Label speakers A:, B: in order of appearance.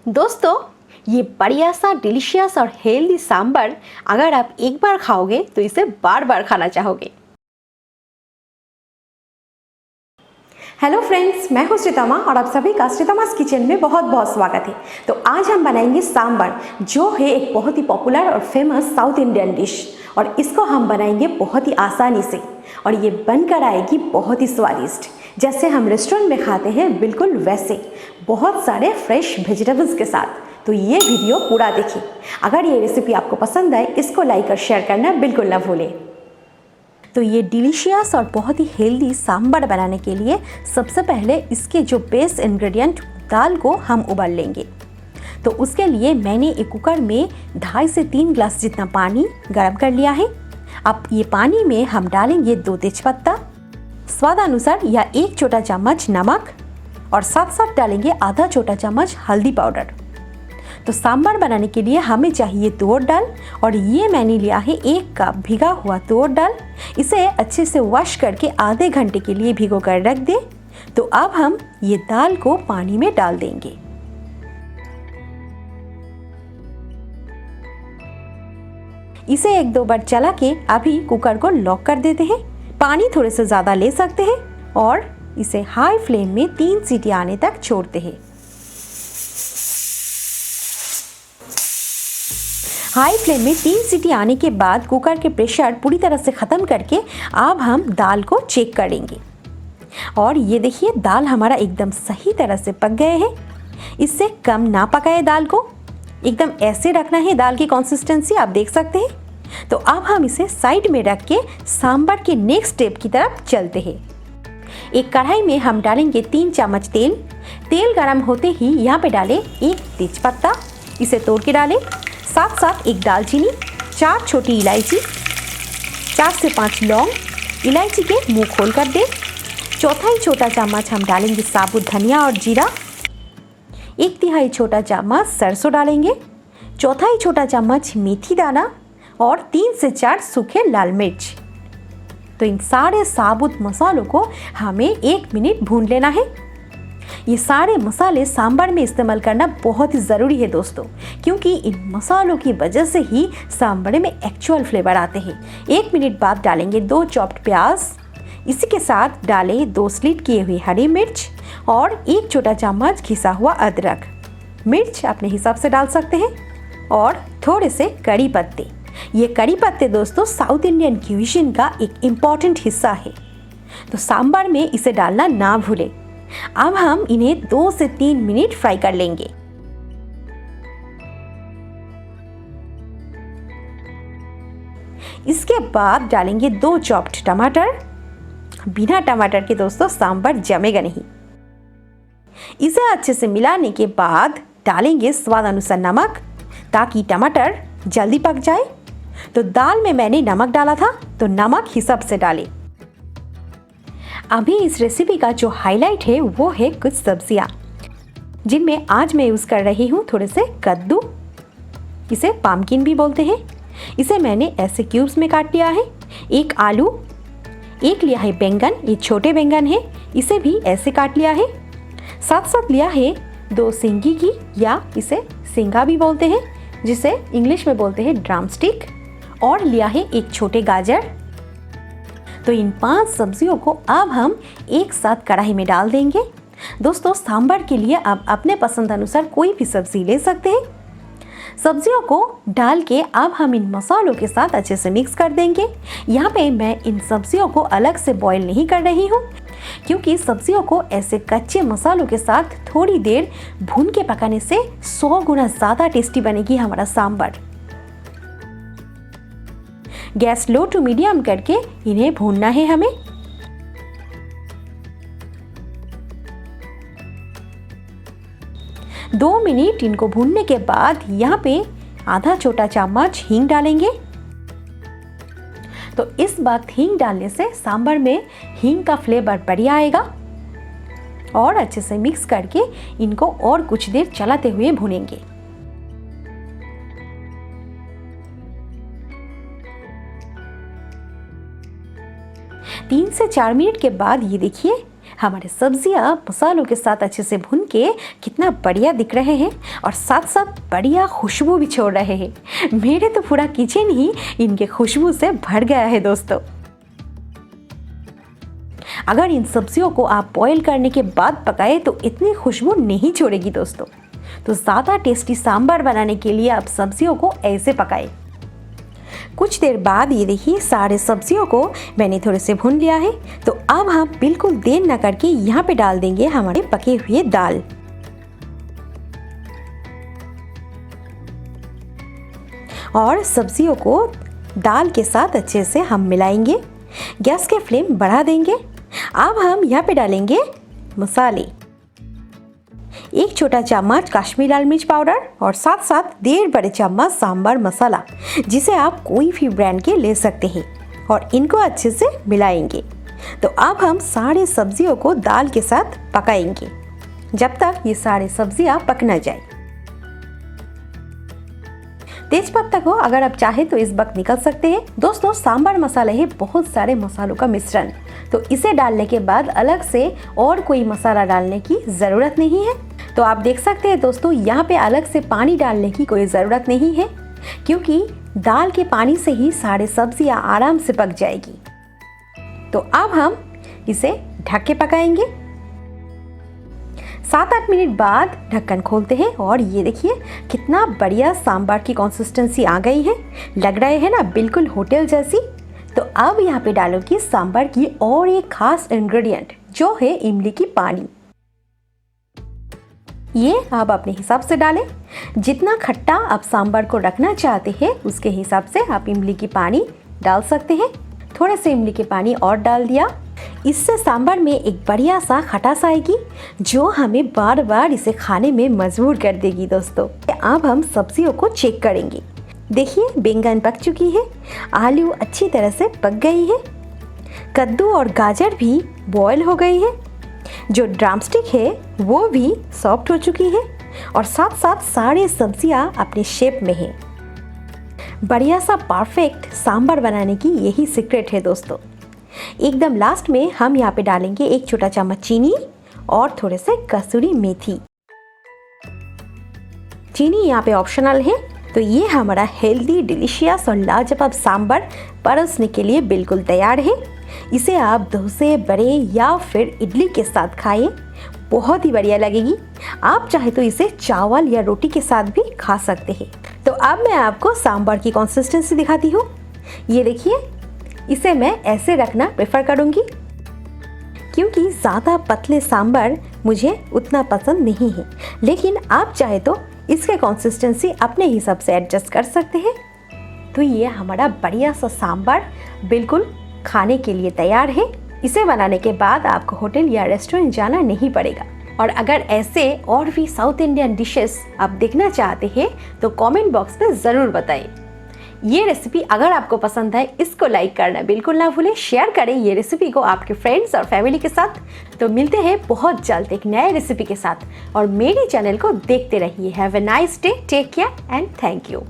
A: दोस्तों, ये बढ़िया सा डिलीशियस और हेल्दी सांभर अगर आप एक बार खाओगे तो इसे बार बार खाना चाहोगे। हेलो फ्रेंड्स, मैं हूँ श्रीतमा और आप सभी का श्रीतमास किचन में बहुत बहुत स्वागत है। तो आज हम बनाएंगे सांभर, जो है एक बहुत ही पॉपुलर और फेमस साउथ इंडियन डिश, और इसको हम बनाएंगे बहुत ही आसानी से और ये बनकर आएगी बहुत ही स्वादिष्ट। जैसे हम रेस्टोरेंट में खाते हैं बिल्कुल वैसे, बहुत सारे फ्रेश वेजिटेबल्स के साथ। तो ये वीडियो पूरा देखिए। अगर ये रेसिपी आपको पसंद आए, इसको लाइक और शेयर करना बिल्कुल ना भूलें। तो ये डिलीशियस और बहुत ही हेल्दी सांभर बनाने के लिए सबसे पहले इसके जो बेस इंग्रेडिएंट दाल को हम उबाल लेंगे। तो उसके लिए मैंने एक कुकर में 2.5 से 3 ग्लास जितना पानी गर्म कर लिया है। अब ये पानी में हम डालेंगे 2 तेजपत्ता, स्वादानुसार या 1 छोटा चम्मच नमक और साथ साथ डालेंगे आधा छोटा चम्मच हल्दी पाउडर। तो सांभर बनाने के लिए हमें चाहिए तुअर दाल, और ये मैंने लिया है 1 कप भिगा हुआ तुअर दाल। इसे अच्छे से वॉश करके आधे घंटे के लिए भिगो कर रख दें। तो अब हम ये दाल को पानी में डाल देंगे। इसे 1-2 बार चला के अभी कुकर को लॉक कर देते हैं। पानी थोड़े से ज़्यादा ले सकते हैं और इसे हाई फ्लेम में 3 सीटी आने तक छोड़ते हैं। हाई फ्लेम में 3 सीटी आने के बाद कुकर के प्रेशर पूरी तरह से ख़त्म करके अब हम दाल को चेक करेंगे। और ये देखिए, दाल हमारा एकदम सही तरह से पक गए हैं। इससे कम ना पकाए, दाल को एकदम ऐसे रखना है। दाल की कंसिस्टेंसी आप देख सकते हैं। तो अब हम इसे साइड में रख के सांभर के नेक्स्ट स्टेप की तरफ चलते हैं। एक कढ़ाई में हम डालेंगे 3 चम्मच तेल। तेल गरम होते ही यहाँ पे डालें 1 तेजपत्ता, इसे तोड़ के डालें। साथ साथ 1 दालचीनी, 4 छोटी इलायची, 4 से 5 लौंग, इलायची के मुंह खोल कर दें। चौथाई छोटा चम्मच हम डालेंगे साबुत धनिया और जीरा। 1/3 छोटा चम्मच सरसों डालेंगे। चौथाई छोटा चम्मच मेथी दाना और 3 से 4 सूखे लाल मिर्च। तो इन सारे साबुत मसालों को हमें 1 मिनट भून लेना है। ये सारे मसाले सांभर में इस्तेमाल करना बहुत ही ज़रूरी है दोस्तों, क्योंकि इन मसालों की वजह से ही सांभर में एक्चुअल फ्लेवर आते हैं। 1 मिनट बाद डालेंगे 2 चॉप्ड प्याज। इसी के साथ डालें 2 स्लिट किए हुए हरी मिर्च और 1 छोटा चम्मच घिसा हुआ अदरक। मिर्च अपने हिसाब से डाल सकते हैं। और थोड़े से कड़ी पत्ते। ये कड़ी पत्ते दोस्तों साउथ इंडियन क्यूजिन का एक इम्पॉर्टेंट हिस्सा है, तो सांभर में इसे डालना ना भूलें। अब हम इन्हें 2 से 3 मिनट फ्राई कर लेंगे। इसके बाद डालेंगे 2 चॉप्ड टमाटर। बिना टमाटर के दोस्तों सांभर जमेगा नहीं। इसे अच्छे से मिलाने के बाद डालेंगे स्वाद अनुसार नमक, ताकि टमाटर जल्दी पक जाए। तो दाल में मैंने नमक डाला था, तो नमक हिसाब से डालें। अभी इस रेसिपी का जो हाईलाइट है वो है कुछ सब्जियां, जिनमें आज मैं यूज़ कर रही हूँ थोड़े से कद्दू, इसे पम्पकिन भी बोलते हैं। इसे मैंने ऐसे क्यूब्स में काट लिया है। 1 आलू, 1 लिया है बैंगन, ये छोटे बैंगन है, इसे भी ऐसे काट लिया है। साथ साथ लिया है 2 सिंगी की, या इसे सिंगा भी बोलते हैं, जिसे इंग्लिश में बोलते हैं ड्रम स्टिक। और लिया है 1 छोटे गाजर। तो इन 5 सब्जियों को अब हम एक साथ कढ़ाई में डाल देंगे। दोस्तों, सांभर के लिए आप अपने पसंद अनुसार कोई भी सब्जी ले सकते हैं। सब्जियों को डाल के अब हम इन मसालों के साथ अच्छे से मिक्स कर देंगे। यहाँ पे मैं इन सब्जियों को अलग से बॉईल नहीं कर रही हूँ, क्योंकि सब्जियों को ऐसे कच्चे मसालों के साथ थोड़ी देर भून के पकाने से 100 गुना ज़्यादा टेस्टी बनेगी हमारा sambar. Gas low to medium करके इन्हें भूनना है हमें। दो मिनट इनको भूनने के बाद यहाँ पे आधा छोटा चम्मच हींग डालेंगे। तो इस बार हींग डालने से सांभर में हींग का फ्लेवर बढ़िया आएगा। और अच्छे से मिक्स करके इनको और कुछ देर चलाते हुए भूनेंगे। 3 से 4 मिनट के बाद ये देखिए हमारे सब्जियां मसालों के साथ अच्छे से भून के कितना बढ़िया दिख रहे हैं और साथ साथ बढ़िया खुशबू भी छोड़ रहे हैं। मेरे तो पूरा किचन ही इनके खुशबू से भर गया है दोस्तों। अगर इन सब्जियों को आप बॉईल करने के बाद पकाए तो इतनी खुशबू नहीं छोड़ेगी दोस्तों। तो ज़्यादा टेस्टी सांभर बनाने के लिए आप सब्जियों को ऐसे पकाएं। कुछ देर बाद ये देखिए सारे सब्जियों को मैंने थोड़े से भून लिया है। तो अब हम बिल्कुल देर न करके यहाँ पे डाल देंगे हमारे पके हुए दाल। और सब्जियों को दाल के साथ अच्छे से हम मिलाएंगे। गैस के फ्लेम बढ़ा देंगे। अब हम यहाँ पे डालेंगे मसाले। 1 छोटा चम्मच कश्मीरी लाल मिर्च पाउडर और साथ साथ 1.5 बड़े चम्मच सांभर मसाला, जिसे आप कोई भी ब्रांड के ले सकते हैं, और इनको अच्छे से मिलाएंगे। तो अब हम सारे सब्जियों को दाल के साथ पकाएंगे जब तक ये सारे सब्जियां पक न जाए। तेज पत्ता को अगर आप चाहे तो इस वक्त निकल सकते हैं। दोस्तों सांभर मसाला है बहुत सारे मसालों का मिश्रण, तो इसे डालने के बाद अलग से और कोई मसाला डालने की ज़रूरत नहीं है। तो आप देख सकते हैं दोस्तों यहाँ पे अलग से पानी डालने की कोई ज़रूरत नहीं है, क्योंकि दाल के पानी से ही सारे सब्जियां आराम से पक जाएगी। तो अब हम इसे ढक के पकाएंगे। 7-8 मिनट बाद ढक्कन खोलते हैं और ये देखिए कितना बढ़िया सांभर की कंसिस्टेंसी आ गई है। लग रहे हैं ना बिल्कुल होटल जैसी। तो अब यहाँ पे डालूंगी सांभर की और एक खास इंग्रेडिएंट, जो है इमली की पानी। ये आप अपने हिसाब से डालें। जितना खट्टा आप सांभर को रखना चाहते हैं उसके हिसाब से आप इमली की पानी डाल सकते हैं। थोड़े से इमली के पानी और डाल दिया। इससे सांभर में एक बढ़िया सा खटास आएगी, जो हमें बार बार इसे खाने में मजबूर कर देगी दोस्तों। अब हम सब्जियों को चेक करेंगे। देखिए बैंगन पक चुकी है, आलू अच्छी तरह से पक गई है, कद्दू और गाजर भी बॉयल हो गई है, जो ड्रमस्टिक है वो भी सॉफ्ट हो चुकी है, और साथ साथ सारे सब्जियां अपने शेप में है। बढ़िया सा परफेक्ट सांभर बनाने की यही सीक्रेट है दोस्तों। एकदम लास्ट में हम यहाँ पे डालेंगे 1 छोटा चम्मच चीनी और थोड़े से कसूरी मेथी। चीनी यहाँ पे ऑप्शनल है। तो ये हमारा हेल्दी, डिलीशियस और लाजवाब सांभर परोसने के लिए बिल्कुल तैयार है। इसे आप डोसे, बड़े या फिर इडली के साथ खाएं, बहुत ही बढ़िया लगेगी। आप चाहे तो इसे चावल या रोटी के साथ भी खा सकते हैं। तो अब मैं आपको सांभर की कंसिस्टेंसी दिखाती हूँ। ये देखिए, इसे मैं ऐसे रखना प्रेफर करूँगी, क्योंकि ज़्यादा पतले सांभर मुझे उतना पसंद नहीं है। लेकिन आप चाहे तो इसके कंसिस्टेंसी अपने हिसाब से एडजस्ट कर सकते हैं। तो ये हमारा बढ़िया सा सांभर बिल्कुल खाने के लिए तैयार है। इसे बनाने के बाद आपको होटल या रेस्टोरेंट जाना नहीं पड़ेगा। और अगर ऐसे और भी साउथ इंडियन डिशेस आप देखना चाहते हैं तो कमेंट बॉक्स में ज़रूर बताएं। ये रेसिपी अगर आपको पसंद है, इसको लाइक करना बिल्कुल ना भूलें। शेयर करें ये रेसिपी को आपके फ्रेंड्स और फैमिली के साथ। तो मिलते हैं बहुत जल्द एक नए रेसिपी के साथ, और मेरे चैनल को देखते रहिए। Have a nice day, take care and thank you.